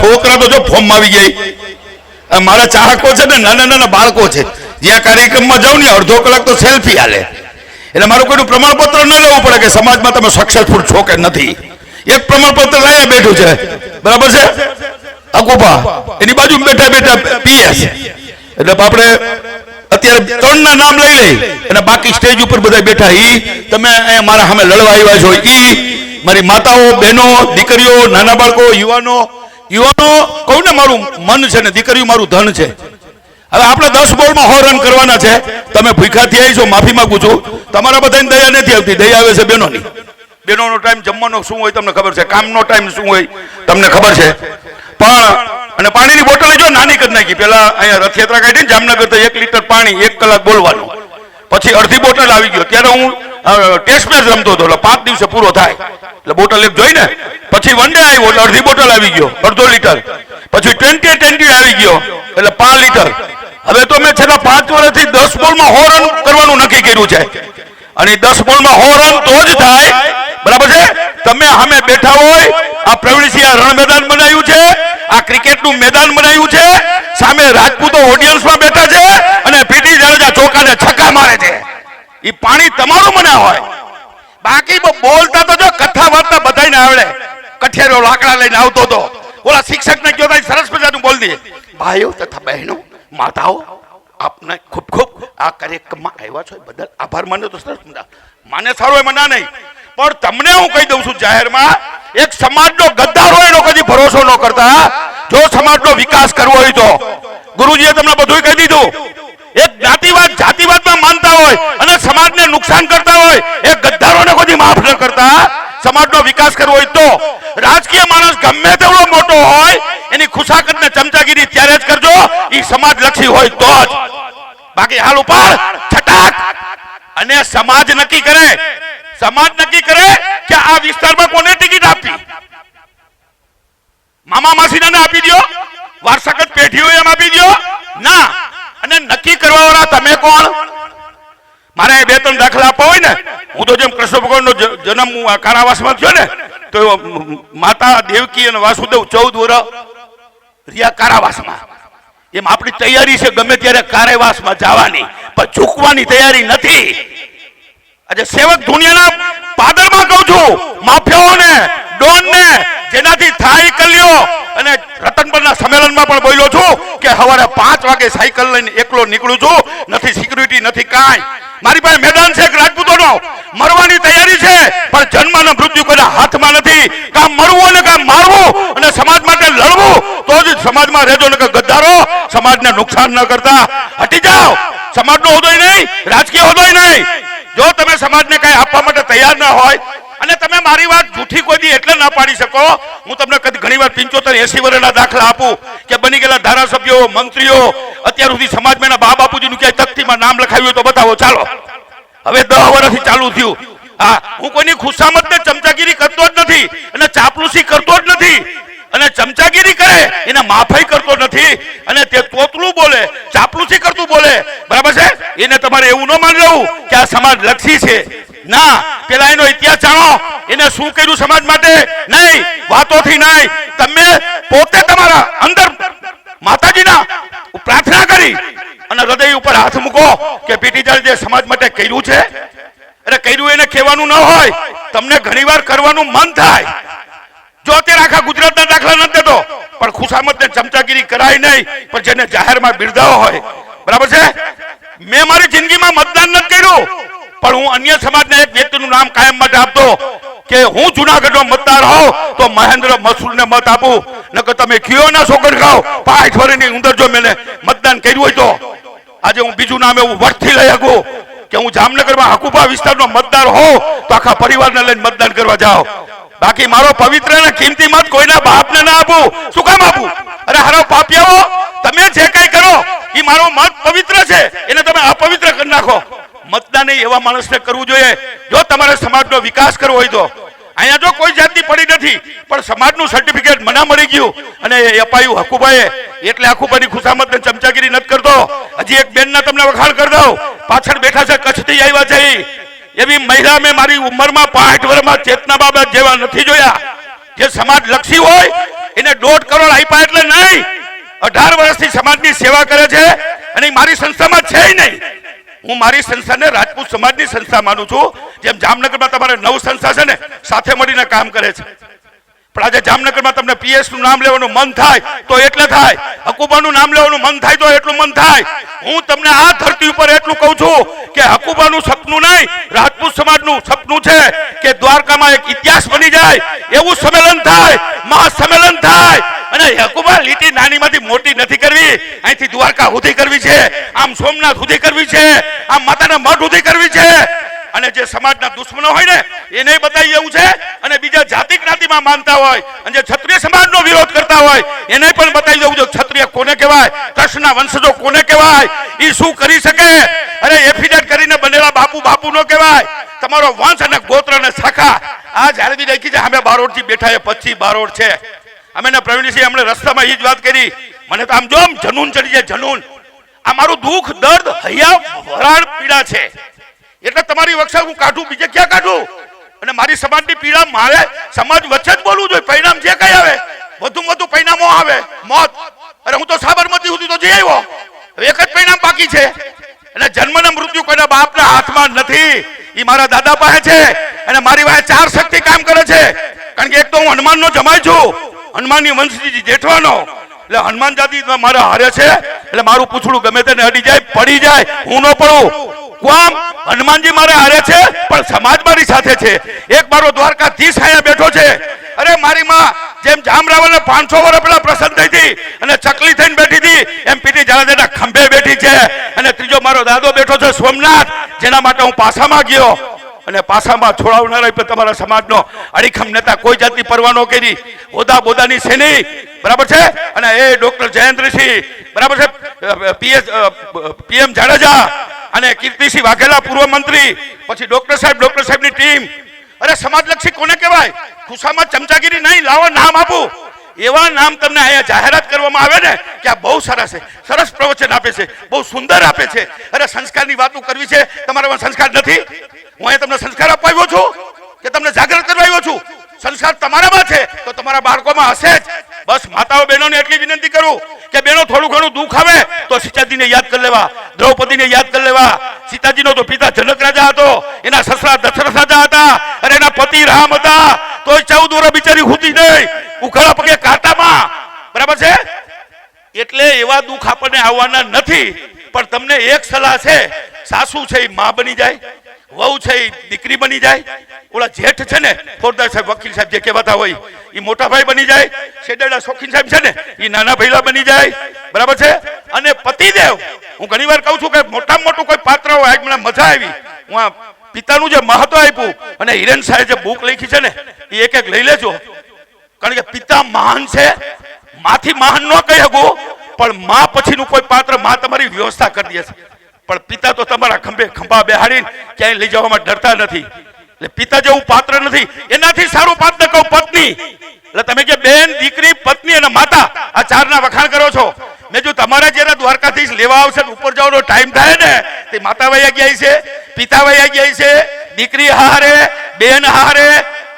છોકરા તો જો ફોર્મ આવી ગઈ મારા ચાહકો છે ને નાના નાના બાળકો છે જ્યાં કાર્યક્રમમાં જાઉં ને અડધો કલાક તો સેલ્ફી હાલે એટલે મારું કોઈનું પ્રમાણપત્ર ન લેવું પડે કે સમાજમાં તમે સક્સેસફુલ છો કે નથી એક પ્રમાણપત્ર લાયા બેઠું છે બરાબર છે અકુપા એની બાજુ બેઠા બેઠા પીએસ એટલે આપણે અત્યારે 3 ના નામ લઈ લઈ અને બાકી સ્ટેજ ઉપર બધા બેઠા ઈ તમે અહીંયા મારા સામે લડવા આવ્યા છો ઈ મારી માતાઓ બહેનો દીકરીઓ નાના બાળકો યુવાનો કહું ને મારું મન છે ને દીકરીઓ મારું ધન છે હવે આપણે 10 બોલમાં 100 રન કરવાના છે તમે ભૂખ્યા થયા છો માફી માંગુ છું તમારા બધાને દયા નથી આવતી દયા આવે છે બહેનોની બહેનોનો ટાઈમ જમવાનો શું હોય તમને ખબર છે કામનો ટાઈમ શું હોય તમને ખબર છે પણ અને પાણીની બોટલ જો નાની કરી નાખી પેલા અહીંયા રથયાત્રા કાઢી ને જામનગર તો 1 લીટર પાણી 1 કલાક બોલવાનું પછી અડધી બોટલ આવી ગયો ત્યારે હું ટેસ્ટ મેચ રમતો હતો એટલે 5 દિવસે પૂરો થાય એટલે બોટલ એક જોઈ ને પછી વન ડે આવ્યો એટલે અડધી બોટલ આવી ગયો અડધો લીટર પછી 20 આવી ગયો એટલે 5 લીટર હવે તો મેં છેલ્લા 5 વર્ષથી 10 બોલમાં 100 રન કરવાનું નક્કી કર્યું છે અને 10 બોલમાં 100 રન તો જ થાય બરાબર છે તમે સામે બેઠા હોય આ પ્રવીણસિંહ રણ મેદાન બનાવ્યું છે આ ક્રિકેટનું મેદાન બનાવ્યું છે સામે રાજપૂતો ઓડિયન્સમાં બેઠા છે અને પીટી જાડેજા ચોકાને છક્કા મારે છે એ પાણી તમારું મના હોય બાકી બોલતા તો જો કથા વાર્તા બધાને આવડે કઠિયારો લાકડા લઈને આવતો હતો ઓલા શિક્ષકને કહ્યો તો સરસ મજાનું બોલ દે ભાઈઓ તથા બહેનો માતાઓ આપને ખૂબ ખૂબ આ કાર્યક્રમમાં આવ્યા છો બદલ આભાર માન્યો તો સરસ મજા માને સારો એમાં ના નહીં પણ તમને હું કહી દઉં છું જાહેરમાં એક સમાજનો ગદ્દાર હોય એનો કદી ભરોસો ન કરતા જો સમાજનો વિકાસ કરવો હોય તો ગુરુજીએ તમને બધું કહી દીધું એક જ્ઞાતિવાદ જાતિવાદમાં માનતા હોય અને સમાજને નુકસાન કરતા હોય એ ગદ્દારોને કદી માફ ન કરતા સમાજનો વિકાસ કરવો હોય તો રાજકીય માણસ ગમે તેવડો મોટો હોય એની ખુશાકત ને ચમચાગીરી ત્યારે જ કરજો એ સમાજલક્ષી હોય તો જ બાકી હાલ ઉપર છટાક અને સમાજ નક્કી કરે કે આ વિસ્તારમાં કોને ટિકિટ આપવી મામા માસીને આપી દો વારસાગત પેઢીઓ એમ આપી દો ના અને નક્કી કરવા વાળા તમે કોણ મારે 2-3 દાખલા આપવા હોય ને હું તો જેમ કૃષ્ણ ભગવાનનો જન્મ કારાવાસમાં થયો ને તો માતા દેવકી અને વાસુદેવ 14 વર્ષ રહ્યા કારાવાસમાં એમ આપણી તૈયારી છે ગમે ત્યારે કારાવાસમાં જવાની પણ ઝૂકવાની તૈયારી નથી આજે સેવક દુનિયાના પાદરમાં કહું છું માફિયાઓને ડોનને જેનાથી થાય કલ્યો અને રતનપરના સંમેલનમાં પણ બોલ્યો છું કે સવારે 5 વાગે સાયકલ લઈને એકલો નીકળું છું નથી સિક્યુરિટી નથી કાંઈ મારી પાસે મેદાન છે રાજપૂતોનો મરવાની તૈયારી છે પણ જન્મ અને મૃત્યુ કોઈના હાથમાં નથી કામ મરવું અને કામ મારવું અને સમાજ માટે લડવું તો જ સમાજમાં રહેજો ને કે ગદ્દારો સમાજને નુકસાન ન કરતા હટી જાઓ સમાજનો હોદોય નહીં રાજકીય હોદોય નહીં જો તમે સમાજને કઈ આપવા માટે તૈયાર ના હોય અને તમે મારી વાત જૂઠી કોઈ દી એટલે ના પાડી શકો હું તમને ઘણીવાર 75-80 વર્ષના દાખલા આપું કે બની ગયેલા ધારાસભ્યો મંત્રીઓ અત્યાર સુધી સમાજમાં બા બાપુજીનું ક્યાંય તકતીમાં નામ લખાવ્યું તો બતાવો ચાલો હવે 10 વર્ષથી ચાલુ થયું હા હું કોઈની ખુશામતને ચમચાગીરી કરતો જ નથી અને ચાપલુસી કરતો જ નથી અને ચમચાગીરી કરે એને માફી કરતો નથી અને તે તોતલું બોલે ચાપલુસી કરતું બોલે બરાબર છે એને તમારે એવું ન માની લેવું કે આ સમાજ લક્ષી છે ના પેલા એનો ઇતિહાસ જાણો એને શું કર્યું સમાજ માટે નહીં વાતોથી નહીં તમે પોતે તમારા અંદર માતાજીના પ્રાર્થના કરી અને હૃદય ઉપર હાથ મૂકો કે પીટી જાડેજાએ સમાજ માટે કર્યું છે અરે કર્યું એને કહેવાનું ન હોય તમને ઘણીવાર કરવાનું મન થાય જો અત્યારે આખા ગુજરાતના દાખલા નથી દેતો પણ ખુશામતને ચમચાગીરી કરાય નહીં પણ જેને જાહેરમાં બિરદાવો હોય બરાબર છે મેં મારી જિંદગીમાં મતદાન નથી કર્યું પણ હું અન્ય સમાજના એક વ્યક્તિનું નામ કાયમ માટે આપતો કે હું જુનાગઢનો મતદાર હોઉં તો મહેન્દ્ર મસૂરને મત આપું નકર તમે કયો ના છોકર ખાઓ 5 વર્ષની અંદર જો મેં મતદાન કર્યું હોય તો આજે હું બીજું નામ એવું વર્ષથી લઈ શકું કે હું જામનગરમાં હકુબા વિસ્તારનો મતદાર હોઉં તો આખા પરિવારને લઈને મતદાન કરવા જાઓ બાકી મારો પવિત્ર અને કિંમતી મત કોઈના બાપને ના આપું શું કામ આપું અરે હારો પાપિયાઓ તમે જે કઈ કરો એ મારો મત પવિત્ર છે એને તમે અપવિત્ર કરી નાખો મતદાન એવા માણસને કરવું જોઈએ જો તમારે સમાજનો વિકાસ કરવો હોય તો અહીંયા જો કોઈ જાતની પડી નથી પણ સમાજનું સર્ટિફિકેટ મને મળી ગયું અને એ અપાયું હકુભાઈએ એટલે હકુભાઈની ખુશામતને ચમચાગીરી નથી કરતો હજી એક બેનના તમને વખાણ કરી દઉં પાછળ બેઠા છે કચ્છથી આવ્યા છે એવી મહિલા મેં મારી ઉંમરમાં 65 વર્ષમાં ચેતના બાબત જેવા નથી જોયા જે સમાજ લક્ષી હોય એને 1.5 કરોડ આપ્યા એટલે નહીં, 18 વર્ષથી સમાજની સેવા કરે છે અને મારી સંસ્થામાં છે નહીં. હું મારી સંસ્થાને રાજપૂત સમાજની સંસ્થા માનું છું. જેમ જામનગરમાં તમારે 9 સંસ્થા છે ને સાથે મળીને કામ કરે છે, પણ આજે જામનગરમાં તમને પીએસ નું નામ લેવાનું મન થાય તો એટલે થાય, હકુબાનું નામ લેવાનું મન થાય તો એટલું મન થાય. હું તમને આ ધરતી ઉપર એટલું કહું છું કે હકુબાનું સપનું નહીં, રાજપૂત સમાજનું સપનું છે કે દ્વારકામાં એક ઇતિહાસ બની જાય એવું સંમેલન થાય, મહાસંમેલન થાય. અને હકુબા લીટી નાનીમાંથી મોટી નથી કરવી, અહીંથી દ્વારકા સુધી કરવી છે, આમ સોમનાથ સુધી કરવી છે, આમ માતાના મઠ સુધી કરવી છે. અને જે સમાજના દુશ્મનો હોય ને એને બતાવી એવું છે, અને બીજા જાતિ જ્ઞાતિમાં માનતા હોય અને જે ક્ષત્રિય સમાજનો વિરોધ કરતા હોય એને પણ બતાવી દેવું છે ક્ષત્રિય કોને કહેવાય, કૃષ્ણના વંશજો કોને કહેવાય, એ શું કરી શકે. અરે એફિડેટ કરીને બનેલા બાપુ નો કહેવાય. તમારો વંશ અને ગોત્ર અને શાખા આ જાળવી રાખી છે. અમે બારોટથી બેઠા એ 25 બારોટ છે. અમે ને પ્રવીણસિંહ અમને રસ્તામાં એ જ વાત કરી, મને તો આમ જો જનૂન ચડી જાય, જનૂન. આ મારું દુઃખ દર્દ હૈયા વરાળ પીડા છે એટલે તમારી વખત હું કાઢું, બીજે ક્યાં કાઢું. અને મારી સમાજની પીડા મારે સમાજ વચ્ચે જ બોલવું જોઈએ. પરિણામ જે કઈ આવે વધુમાં વધુ પરિણામો આવે મોત. અરે હું તો સાબરમતી સુધી તો જઈ આવ્યો, એક જ પરિણામ બાકી છે. અને જન્મ ને મૃત્યુ કોઈના બાપના હાથમાં નથી, એ મારા દાદા પાસે છે. અને મારી પાસે 4 શક્તિ કામ કરે છે, કારણ કે એક તો હું હનુમાનનો જમાઈ છું, હનુમાનની વંશજી જેઠવાનો. એટલે હનુમાન જાતિ મારા હારે છે એટલે મારું પૂછડું ગમે તેને અડી જાય, પડી જાય, હું ન પડું. કોમ હનુમાનજી મારે હારે છે પણ સમાજ મારી સાથે છે. એક મારો દ્વારકાધીશ અહીંયા બેઠો છે. અરે મારી માં જેમ જામરાવને 500 વર્ષ પહેલા પ્રસન્ન થઈ હતી અને ચકલી થઈને બેઠી હતી, એમ પીટી જાડેજાના ખંભે બેઠી છે. અને ત્રીજો મારો દાદો બેઠો છે સોમનાથ, જેના માટે હું પાસામાં ગયો. અને પાસામાં છોડાવનારા તમારા સમાજનો અડીખમ નેતા, કોઈ જાતની પરવા ન કરી, હોદા બોદાની છે નહીં, બરાબર છે. અને એ ડોક્ટર જયેન્દ્રસિંહ, બરાબર છે, પીએમ જાડેજા અને કીર્તિસિંહ વાઘેલા પૂર્વ મંત્રી, પછી ડોક્ટર સાહેબની ટીમ. અરે સમાજલક્ષી કોને કહેવાય? ખુશામાં ચમચાગીરી નહીં, લાવો નામ આપું. એવા નામ તમને અહીંયા જાહેરાત કરવામાં આવે ને કે આ બહુ સરસ છે, સરસ પ્રવચન આપે છે, બહુ સુંદર આપે છે. અરે સંસ્કારની વાતો કરવી છે, તમારામાં સંસ્કાર નથી. હું અહીંયા તમને સંસ્કાર આપવા આવ્યો છું કે તમને જાગૃત કરવા આવ્યો છું? સંસ્કાર તમારામાં છે તો તમારા બાળકોમાં હશે જ. બસ માતાઓ બહેનોને એટલી વિનંતી કરું કે બહેનો થોડું ઘણું દુઃખ આવે તો સીતાજીને યાદ કરી લેવા, દ્રૌપદીને યાદ કરી લેવા. સીતાજીનો તો પિતા જનક રાજા હતો, એના સસરા દશરથ રાજા હતા, અને એના પતિ રામ હતા. તો 14 વર્ષ બિચારી હુતી નહીં, ઉઘાડા પગે કાંટામાં, બરાબર છે. એટલે એવા દુઃખ આપણને આવવાના નથી. પણ તમને એક સલાહ છે, સાસુ છે એ માં બની જાય, વહુ છે એ દીકરી બની જાય, ઓલા જેઠ છે ને ફોજદાર સાહેબ, વકીલ સાહેબ જે કહેવાતા હોય એ મોટા ભાઈ બની જાય, શેડેડા શોખીન સાહેબ છે ને એ નાના ભૈલા બની જાય, બરાબર છે. અને પતિદેવ, હું ઘણી વાર કહું છું કે મોટામાં મોટું કોઈ પાત્ર હોય. આજ મને મજા આવી, હું આ પિતાનું જે મહત્વ આપ્યું અને હિરેન સાહેબ જે બુક લખી છે ને એ એક એક લઈ લેજો, કારણ કે પિતા મહાન છે. માથી મહાન ન કહી શકું, પણ માં પછીનું કોઈ પાત્ર માં તમારી વ્યવસ્થા કરી દે છે. પણ પિતા તો તમારા ખંભા બેહાડીને ક્યાંય લઈ જવામાં ડરતા નથી. એટલે પિતા જેવું પાત્ર નથી. એનાથી સારું પાત્ર કહું, પત્ની. એટલે તમે કે બેન, દીકરી, પત્ની અને માતા, આ 4ના વખાણ કરો છો. મેં જો તમારા જયારે દ્વારકાધીશ લેવા આવશે ઉપર જવાનો ટાઈમ થાય ને તે માતા વયા ગયા છે, પિતા વયા ગયા છે, દીકરી હારે, બેન હારે.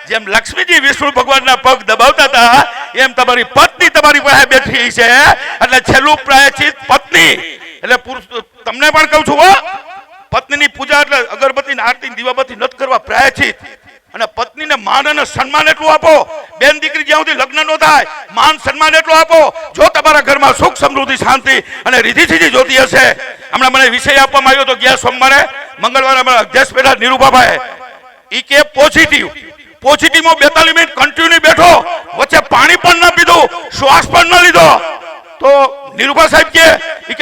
જેમ લક્ષ્મીજી વિષ્ણુ ભગવાનના પગ દબાવતા હતા એમ તમારી પત્ની તમારી પાસે બેઠી છે. એટલે છેલ્લું પ્રાયશ્ચિત પત્ની. એટલે તમને પણ કહું છું, પત્નીની પૂજા એટલે અગરબત્તી ને આરતી દીવાબત્તી નથી કરવા, પ્રાયશ્ચિત. અને પત્નીને માન અને સન્માન એટલું આપો. બેન દીકરી જ્યાં સુધી લગ્ન ન થાય માન સન્માન એટલું આપો. જો તમારા ઘરમાં સુખ સમૃદ્ધિ શાંતિ અને રીધિ સીધી જોતી હશે. હમણાં મને વિષય આપવામાં આવ્યો તો ગયા સોમવારે, મંગળવારે અમારા અધ્યક્ષ પેલા નિરૂપાભાઈ, ઈ કે પોઝિટિવમાં 42 મિનિટ કન્ટિન્યુ બેઠો, વચ્ચે પાણી પણ ન પીધું, શ્વાસ પણ ન લીધો. તો નિરૂપા સાહેબ કે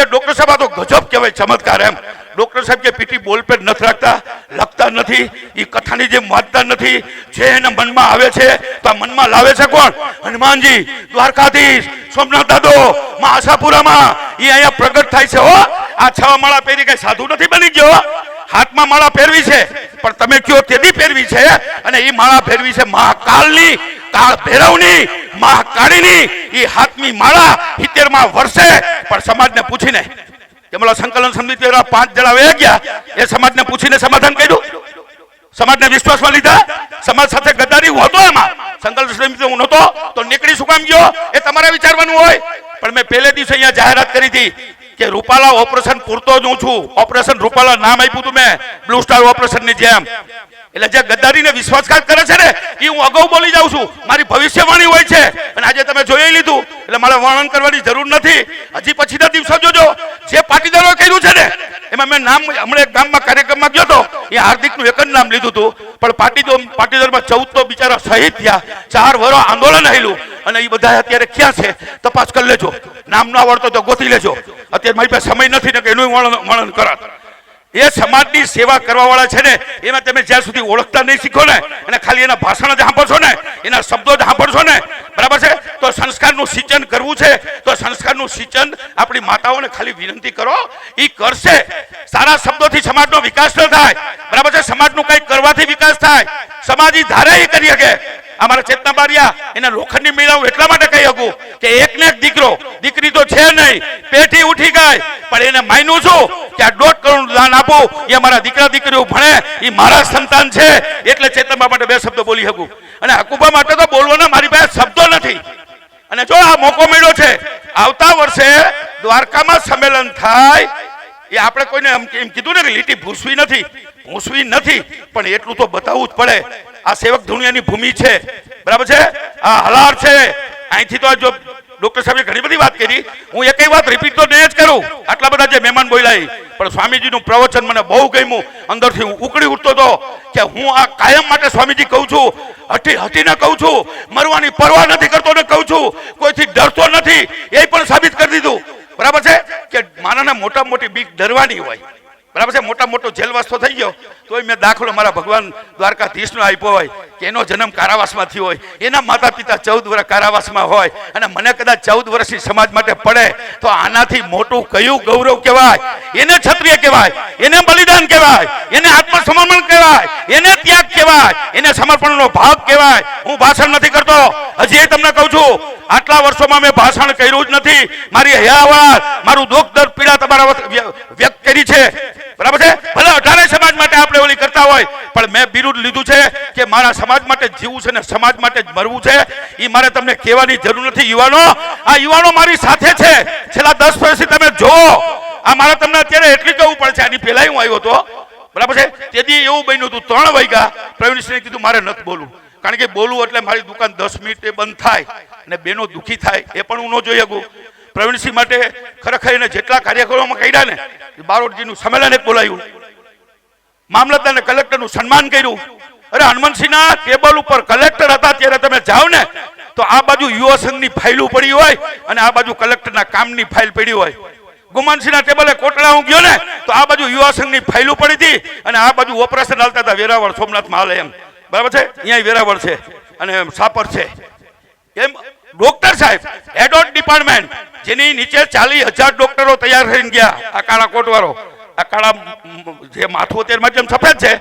ડોક્ટર સાહેબ આ તો ગજબ કહેવાય, ચમત્કાર. એમ ડોક્ટર સાહેબ કે પીટી બોલ પેન નથી રાખતા, લખતા નથી, એ કથાની જેમ વાંચતા નથી, જે એના મનમાં આવે છે તો આ મનમાં લાવે છે કોણ? હનુમાનજી, દ્વારકાધીશ, સોમનાથ દાદો, માં આશાપુરામાં એ અહીંયા પ્રગટ થાય છે. હો, આ 6 માળા પહેરી કઈ સાધુ નથી બની ગયો. હાથમાં માળા પહેરવી છે, પણ તમે કયો તેદી પહેરવી છે. અને એ માળા ફેરવી છે મહાકાળની, કાળ ભૈરવની, મહાકાળીની. એ હાથમી માળા 70માં વર્ષે. પણ સમાજને પૂછીને કે સંકલન સમિતિ 5 જણા વયા ગયા, એ સમાજને પૂછીને સમાધાન કર્યું. સમાજને વિશ્વાસમાં લીધા, સમાજ સાથે ગદ્દારી હું હતો, એમાં સંકલ્પ સમિતિ હું નહોતો તો નીકળી શું કામ ગયો એ તમારે વિચારવાનું હોય. પણ મેં પહેલે દિવસે અહીંયા જાહેરાત કરી હતી કે રૂપાલા ઓપરેશન પૂરતો જ હું છું. ઓપરેશન રૂપાલા નામ આપ્યું હતું મેં, બ્લુ સ્ટાર ઓપરેશનની જેમ. એટલે જે ગદ્દારીને વિશ્વાસઘાત કરે છે ને એ હું અગાઉ બોલી જાઉં છું, મારી ભવિષ્યવાણી હોય છે. અને આજે તમે જોઈ લીધું એટલે મારે વર્ણન કરવાની જરૂર નથી. હજી પછીના દિવસો જોજો જે પાટીદારોએ કર્યું છે ને એમાં મેં નામ હમણાં એક ગામમાં કાર્યક્રમમાં ગયો હતો, એ હાર્દિકનું એક જ નામ લીધું હતું, પણ પાટીદારમાં 14 તો બિચારા શહીદ થયા, 4 વર્ષ આંદોલન હાલ્યું. અને એ બધા અત્યારે ક્યાં છે તપાસ કરી લેજો, નામ ના આવડતો તો ગોતી લેજો. અત્યારે મારી પાસે સમય નથી ને કે એનું વર્ણન કરાત. એ સમાજની સેવા કરવા વાળા છે ને એમાં તમે જ્યાં સુધી ઓળખતા નહીં શીખો ને અને ખાલી એના ભાષણ જ સાંભળશો ને, એના શબ્દો જ સાંભળશો ને, બરાબર છે, તો સંસ્કારનું સિંચન કરવું છે તો સંસ્કારનું સિંચન આપણી માતાઓને ખાલી વિનંતી કરો, એ કરશે. સારા શબ્દોથી સમાજનો વિકાસ ન થાય, બરાબર છે, સમાજનું કંઈક કરવાથી વિકાસ થાય. સમાજ ધારે એ કરી શકે. અમારા ચેતના બારિયા એના લોખંડની મેળા એટલા માટે કહી શકું કે એકને એક દીકરો, દીકરી તો છે નહીં, પેઠી ઉઠી ગઈ, પણ એને માન્યું છું કે આ 1.5 કરોડ દાન આપું, એ અમારા દીકરા દીકરીઓ ભણે, એ મારા સંતાન છે, એટલે ચેતનબા માટે 2 શબ્દો બોલી શકું. અને હકુબા માટે તો બોલવાના મારી પાસે શબ્દો નથી. અને જો આ મોકો મળ્યો છે, આવતા વર્ષે દ્વારકામાં સંમેલન થાય, એ આપણે કોઈને એમ કીધું ને કે લીટી ભૂસવી નથી, પણ એટલું તો બતાવવું જ પડે. આ સેવક ધુનિયાની ભૂમિ છે, બરાબર છે, આ હલાર છે. અહીંથી તો જો ડોક્ટર સાહેબે ઘણી બધી વાત કરી, હું એકઈ વાત રિપીટ તો નહીં જ કરું, આટલા બધા જે મહેમાન બોલ્યા, પણ સ્વામીજીનું પ્રવચન મને બહુ ગમ્યું. અંદરથી હું ઉકળી ઉઠતો હતો કે હું આ કાયમ માટે સ્વામીજી કહું છું, હટીને કહું છું, મરવાની પરવા નથી કરતો ને કહું છું, કોઈથી ડરતો નથી, એ પણ સાબિત કરી દીધું. બરાબર છે કે મારાને મોટામાં મોટી બીક ડરવાની હોય, બરાબર છે. મોટો જેલવાસ તો થઈ ગયો તોય મેં દાખલો મારા ભગવાન દ્વારકાધીશનો આપ્યો હોય કે એનો જન્મ કારાવાસમાં થયો હોય, એના માતા પિતા 14 વર્ષ કારાવાસમાં હોય, અને મને કદાચ 14 વર્ષથી સમાજ માટે પડે તો આનાથી મોટું કયું ગૌરવ કહેવાય? એને ક્ષત્રિય કહેવાય, એને બલિદાન કહેવાય, એને આત્મસમર્પણ કહેવાય, એને ત્યાગ કહેવાય, એને સમર્પણનો ભાગ કહેવાય. હું ભાષણ નથી કરતો, હજી તમને કહું છું, આટલા વર્ષોમાં મેં ભાષણ કર્યું જ નથી. મારી હયાવત, મારું દુઃખ દર્દ પીડા તમારા વ્યક્ત કરી છે, બરાબર છે. ભલે 18 સમાજ માટે આપણે ઓલી કરતા હોય, પણ મેં બિરુદ લીધું છે કે મારા સમાજ માટે જીવવું છે ને સમાજ માટે જ મરવું છે. એ મારે તમને કહેવાની જરૂર નથી. યુવાનો, આ યુવાનો મારી સાથે છે છેલ્લા 10 વર્ષથી. તમે જુઓ, આ મારે તમને અત્યારે એટલી કહેવું પડે છે, આની પહેલા હું આવ્યો હતો, બરાબર છે, તેથી એવું બન્યું હતું 3 વાગ્યા પ્રવીણસિંહે કીધું મારે નથી બોલવું, કારણ કે બોલવું એટલે મારી દુકાન 10 મિનિટે બંધ થાય અને બેનો દુઃખી થાય, એ પણ હું ન જોઈ શકું. પ્રવીણસિંહ માટે ખરેખર એને જેટલા કાર્યક્રમોમાં કર્યા ને, બારોટજીનું સંમેલન એક બોલાયું, મામલતદાર અને કલેક્ટરનું સન્માન કર્યું. અરે હનુમંતસિંહના ટેબલ ઉપર કલેક્ટર હતા ત્યારે તમે જાઓ ને તો આ બાજુ યુવા સંઘની ફાઇલો પડી હોય અને આ બાજુ કલેક્ટરના કામની ફાઇલ પડી હોય. ગુમાનસિંહના ટેબલે કોટડા હું ગયો ને તો આ બાજુ યુવા સંઘની ફાઇલો પડી હતી અને આ બાજુ ઓપરેશન હાલતા હતા વેરાવળ સોમનાથમાં હાલે એમ, બરાબર છે. અહીંયા વેરાવળ છે અને સાપર છે એમ. ડોક્ટર સાહેબ હેડ ઓફ ડિપાર્ટમેન્ટ, જેની નીચે 40,000 ડોક્ટરો તૈયાર થઈને ગયા. આ કાળા કોટ વાળો, આ કાળા જે માથું અત્યારમાં જેમ સફેદ છે,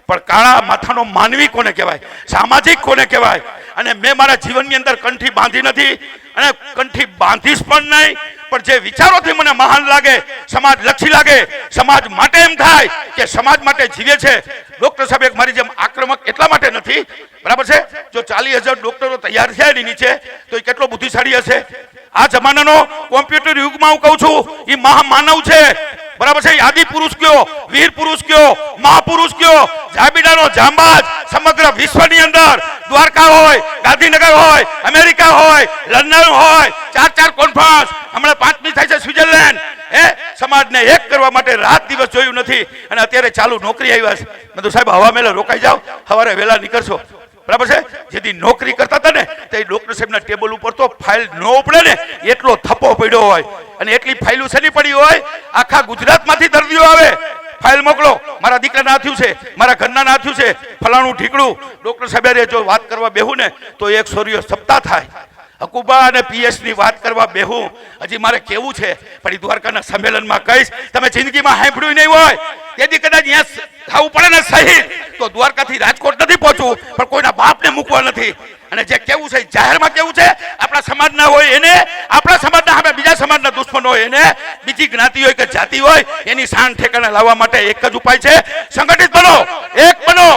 પણ કાળા માથાનો માનવી કોને કહેવાય, સામાજિક કોને કહેવાય? અને મેં મારા જીવનની અંદર કંઠી બાંધી નથી અને કંઠી બાંધીશ પણ નહીં, પણ જે વિચારોથી મને મહાન લાગે, સમાજ લક્ષી લાગે, સમાજ માટે એમ થાય કે સમાજ માટે જીવે છે. ડોક્ટર સાહેબ એક મારી જેમ આક્રમક એટલા માટે નથી, બરાબર છે. જો 40,000 ડોક્ટરો તૈયાર થયા એની નીચે તો એ કેટલો બુદ્ધિશાળી હશે. આ જમાનાનો કોમ્પ્યુટર યુગમાં હું કહું છું, એ મહામાનવ છે, બરાબર છે. આદિ પુરુષ કયો, વીર પુરુષ કયો, મહાપુરુષ કયો, જાબીડાનો જાંબાજ સમગ્ર વિશ્વની અંદર, દ્વારકા હોય, ગાંધીનગર હોય, અમેરિકા હોય, લંડન હોય, 4 કોન્ફરન્સ, હમણાં 5મી થાય છે સ્વિટ્ઝરલેન્ડ. સમાજને એક કરવા માટે રાત દિવસ જોયું નથી અને અત્યારે ચાલુ નોકરી આવ્યા છે. મેં તો સાહેબ હવા મેલે રોકાઈ જાઓ, સવારે વહેલા નીકળશો, બરાબર છે. જેથી નોકરી કરતા હતા ને તે ડોક્ટર સાહેબના ટેબલ ઉપર તો ફાઇલ ન ઉપડે ને એટલો થપ્પો પડ્યો હોય અને એટલી ફાઇલો શેની પડી હોય, આખા ગુજરાતમાંથી દર્દીઓ આવે, ફાઇલ મોકલો, મારા દીકરાના હાથ્યું છે, મારા ઘરના હાથ્યું છે, ફલાણું ઠીકડું. ડોક્ટર સાહેબ જો વાત કરવા બેહું ને તો 100 સપ્તાહ થાય. હકુબા અને પીએસ ની વાત કરવા બેહું, હજી મારે કેવું છે, પણ દ્વારકાના સંમેલનમાં કહીશ. તમે જિંદગીમાં સાંભળ્યું નહીં હોય, તેથી કદાચ અહીંયા થવું પડે ને શહીદ, તો દ્વારકાથી રાજકોટ નથી પહોંચવું, પણ કોઈના બાપને મૂકવા નથી. અને જે કેવું છે જાહેરમાં કેવું છે, આપણા સમાજના હોય એને, આપણા સમાજના સામે બીજા સમાજના દુશ્મન હોય એને, બીજી જ્ઞાતિ હોય કે જાતિ હોય એની શાન ઠેકાણે લાવવા માટે એક જ ઉપાય છે, સંગઠિત બનો, એક બનો,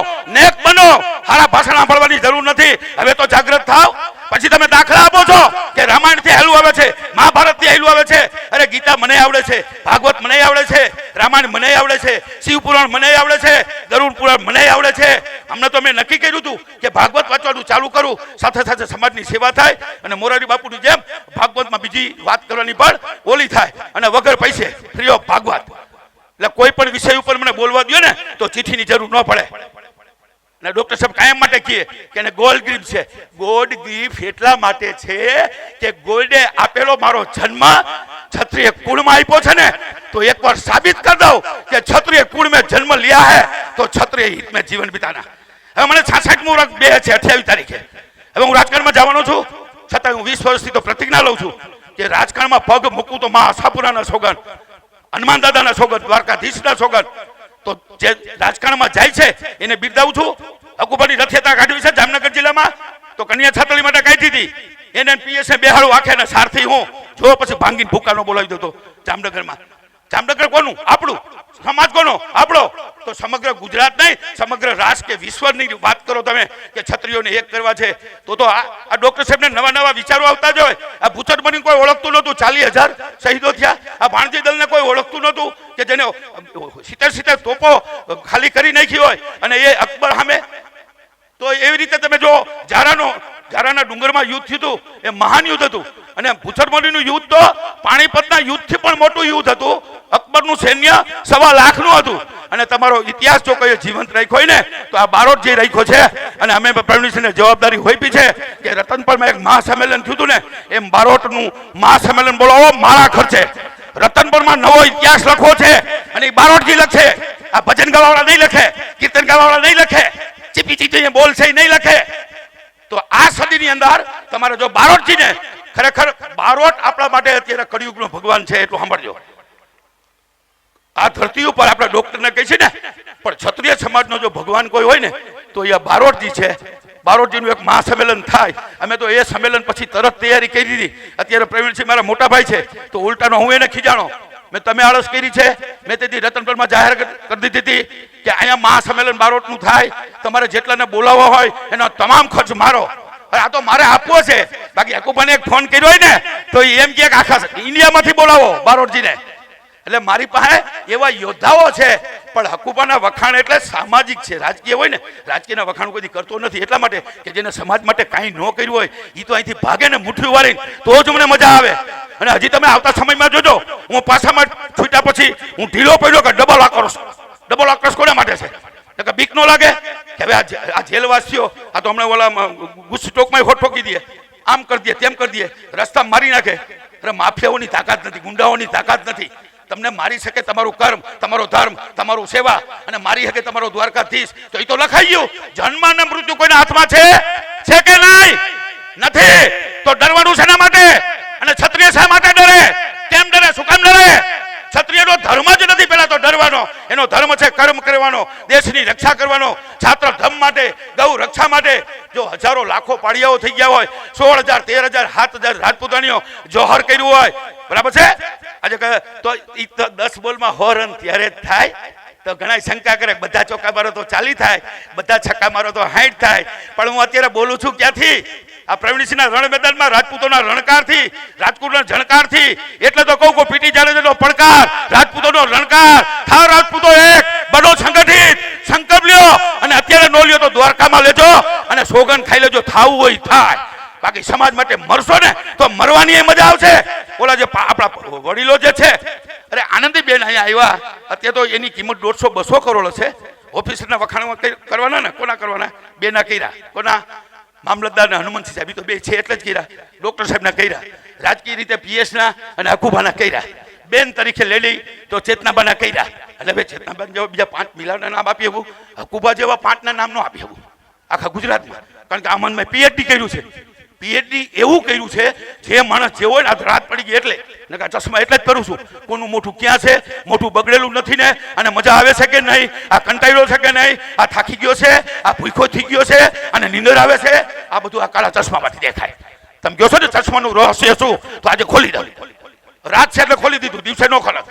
હારા ભાષણ સાંભળવાની જરૂર નથી. હવે તો જાગૃત થાવ. પછી તમે દાખલા આપો છો કે રામાયણ થી હેલું આવે છે, મહાભારત થી હેલું આવે છે. અરે ગીતા મને આવડે છે, ભાગવત મને આવડે છે, રામાયણ મને આવડે છે, શિવ પુરાણ મને આવડે છે, ગરુડ પુરાણ મને આવડે છે. હમણાં તો મેં નક્કી કર્યું હતું કે ભાગવત વાંચવાનું ચાલુ કરું, સાથે સાથે સમાજની સેવા થાય અને મોરારી બાપુની જેમ ભાગવતમાં બીજી વાત કરવાની પણ ઓલી થાય અને વગર પૈસે ફ્રી ઓફ ભાગવત. એટલે કોઈ પણ વિષય ઉપર મને બોલવા દો ને તો ચિઠ્ઠીની જરૂર ન પડે. અને ડોક્ટર સાહેબ કાયમ માટે કહે કે એને ગોલ્ડ ગિફ્ટ છે. ગોલ્ડ ગિફ્ટ એટલા માટે છે કે ગોલ્ડે આપેલો મારો જન્મ ક્ષત્રિય કુળમાં આપ્યો છે ને, તો એકવાર સાબિત કરી દઉં કે ક્ષત્રિય કુળ में जन्म लिया है तो क्षत्रिय हित में जीवन बिताना. હવે મને 66મું વર્ષ 2 છે 28 તારીખે. હવે હું રાજકારણમાં જવાનો છું, છતાં હું 20 વર્ષથી તો પ્રતિજ્ઞા લઉં છું કે રાજકારણમાં પગ મૂકું તો મા આશાપુરાના સોગંદ, હનુમાન દાદાના સોગંદ, દ્વારકાધીશના સોગંદ. તો જે રાજકારણમાં જાય છે એને બિરદાવું છું. અકુબાની રથયાત્રા કાઢવી છે જામનગર જિલ્લામાં, તો કન્યા છાત્રી માટે કાઢી હતી. એને પીએસએ બેહાડું આખે ને સારથી હું જો પછી ભાંગીને ભૂકાનો બોલાવી દો. જામનગરમાં જામનગર કોનું? આપણું. સમાજ કોનો? આપણો. તો સમગ્ર ગુજરાત નહીં, સમગ્ર રાષ્ટ્ર કે વિશ્વની વાત કરો તમે કે ક્ષત્રિયોને એક કરવા છે, તો આ ડોક્ટર સાહેબને નવા નવા વિચારો આવતા જ હોય. આ ભૂચર બની કોઈ ઓળખતું નહોતું, 40,000 શહીદો થયા. આ ભાણજી દળને કોઈ ઓળખતું નહોતું કે જેને 70 તોપો ખાલી કરી નાખી હોય અને એ અકબર સામે. તો એવી રીતે તમે જો જારાના ડુંગરમાં યુદ્ધ થયું હતું, એ મહાન યુદ્ધ હતું. અને ભૂચરમણીનું યુદ્ધ તો પાણીપતના યુદ્ધથી પણ મોટું યુદ્ધ હતું. અકબરનું સૈન્ય 1.25 લાખનું હતું. અને તમારો ઇતિહાસ જો કોઈ જીવંત રાખ્યો હોય ને તો આ બારોટ જે રાખ્યો છે. અને અમે પ્રવીણસિંહને જવાબદારી હોઈપી છે કે રતનપરમાં એક મહાસંમેલન થયું હતું ને, એમ બારોટનું મહાસંમેલન બોલાવો મારા ખર્ચે. રતનપરમાં નવો ઇતિહાસ લખવો છે અને એ બારોટજી લખે. આ ભજન ગાવાવાળા નહીં લખે, કીર્તન ગાવાવાળા નહીં લખે, ચીપી ચીપી બોલશે નહીં લખે. તો આ સદીની અંદર તમારે જો બારોટજીને ખરેખર બારોટ આપણા માટે અત્યારે કળિયુગનો ભગવાન છે એટલું સાંભળજો. આ ધરતી ઉપર આપણે ડોક્ટરને કહે છે ને, પણ ક્ષત્રિય સમાજનો જો ભગવાન કોઈ હોય ને તો એ બારોટજી છે. બારોટજીનું એક મહાસંમેલન થાય. અમે તો એ સંમેલન પછી તરત તૈયારી કરી દીધી. અત્યારે પ્રવીણસિંહ મારા મોટા ભાઈ છે, તો ઉલટાનો હું એને ખીજાણો. મેં તમે આળસ કરી છે. મેં તેથી રતનપરમાં જાહેર કરી દીધી હતી કે અહીંયા મહાસંમેલન બારોટનું થાય, તમારે જેટલાને બોલાવવા હોય એનો તમામ ખર્ચ મારો. આ તો મારે આપવો છે. બાકી અકુબાને એક ફોન કર્યો હોય ને તો એમ કે આખા ઇન્ડિયામાંથી બોલાવો બારોટજીને. એટલે મારી પાસે એવા યોદ્ધાઓ છે. પણ હકુબાના વખાણ એટલે સામાજિક છે, રાજકીય હોય ને, રાજકીયના વખાણ કોઈ કરતો નથી. એટલા માટે કે જેને સમાજ માટે કાંઈ ન કર્યું હોય એ તો અહીંથી ભાગે ને મુઠ્ઠી વાળીને તો જ મને મજા આવે. અને હજી તમે આવતા સમયમાં જોજો, હું પાછામાં છૂટ્યા પછી હું ઢીલો પડ્યો કે ડબલ આક્રોશ કોના માટે છે? બીક ન લાગે કે હવે આ જેલવાસીઓ આ તો હમણાં ઓલા ગુસ્સી ટોકમાં ઠોકી દે, આમ કરી દે, તેમ કરી દે, રસ્તા મારી નાખે. અરે માફિયાઓની તાકાત નથી, ગુંડાઓની તાકાત નથી. તમને મારી શકે તમારું કર્મ, તમારો ધર્મ, તમારું સેવા, અને મારી શકે તમારો દ્વારકાધીશ. તો એ તો લખાઈ ગયું. જન્મ અને મૃત્યુ કોઈના હાથમાં છે કે નહીં? નથી. તો ડરવાનું શેના માટે? અને ક્ષત્રિય શા માટે ડરે? કેમ ડરે? શું કામ ડરે? ક્ષત્રિયનો ધર્મ જ નથી પેલા તો ડરવાનો. એનો ધર્મ છે કર્મ કરવાનો, દેશની રક્ષા કરવાનો, છાત્ર ધર્મ માટે, ગૌ રક્ષા માટે. જો હજારો લાખો પાડિયાઓ થઈ ગયા હોય, 16,000, 13,000, 7,000 રાજપૂતાણીઓ જોહર કર્યું હોય, બરાબર છે? આજે તો 10 બોલમાં 100 રન ત્યારે જ થાય. તો ઘણા શંકા કરે બધા ચોક્કા મારો તો 40 થાય, બધા છક્કા મારો તો 60 થાય. પણ હું અત્યારે બોલું છું ક્યાંથી? આ પ્રવીણસિંહના રણ મેદાનમાં રાજપૂતોના રણકારથી, રાજપૂતોના જણકારથી. એટલે તો કહું પીટી જાડેજાનો પડકાર, રાજપૂતોનો રણકાર. થાવ રાજપૂતો એક, બનો સંગઠિત, સંકલ્પ લ્યો. અને અત્યારે નો લ્યો તો દ્વારકામાં લેજો અને સોગન ખાઈ લેજો. થાવું હોય થાય. બાકી સમાજ માટે મરશો ને તો મરવાની મજા આવશે. ઓલા જે આપણા વડીલો જે છે, અરે આનંદીબેન અહીંયા આવ્યા, અત્યારે તો એની કિંમત 150-200 કરોડ છે. ઓફિસરના વખાણ કરવાના ને, કોના કરવાના? બેના કર્યા. કોના? મામલતદાર ને હનુમંતસિંહ સાહેબ, તો બે છે એટલે જ કર્યા. ડોક્ટર સાહેબના કર્યા. રાજકીય રીતે પીએસના અને અકુબાના કર્યા. બેન તરીકે લેડી તો ચેતનાબાના કર્યા. એટલે ભાઈ ચેતનાબાન જેવા બીજા 5 મિલાના નામ આપી શકું, અકુબા જેવા 5ના નામ ન આપી શકું આખા ગુજરાતમાં. કારણ કે આમાં મેં પીએચડી કર્યું છે. પીએચડી એવું કર્યું છે જે માણસ જે હોય ને, આ રાત પડી ગઈ એટલે ચશ્મા એટલે જ કરું છું. કોનું મોઢું ક્યાં છે, મોઢું બગડેલું નથી ને, અને મજા આવે છે કે નહીં, આ કંટાળ્યો છે કે નહીં, આ થાકી ગયો છે, આ ભૂખો થઈ ગયો છે, અને નીંદર આવે છે, આ બધું આ કાળા ચશ્મામાંથી દેખાય. તમે કહો છો ને ચશ્માનું રહસ્ય શું, તો આજે ખોલી દઉં. રાત છે એટલે ખોલી દીધું, દિવસે ન ખોલે.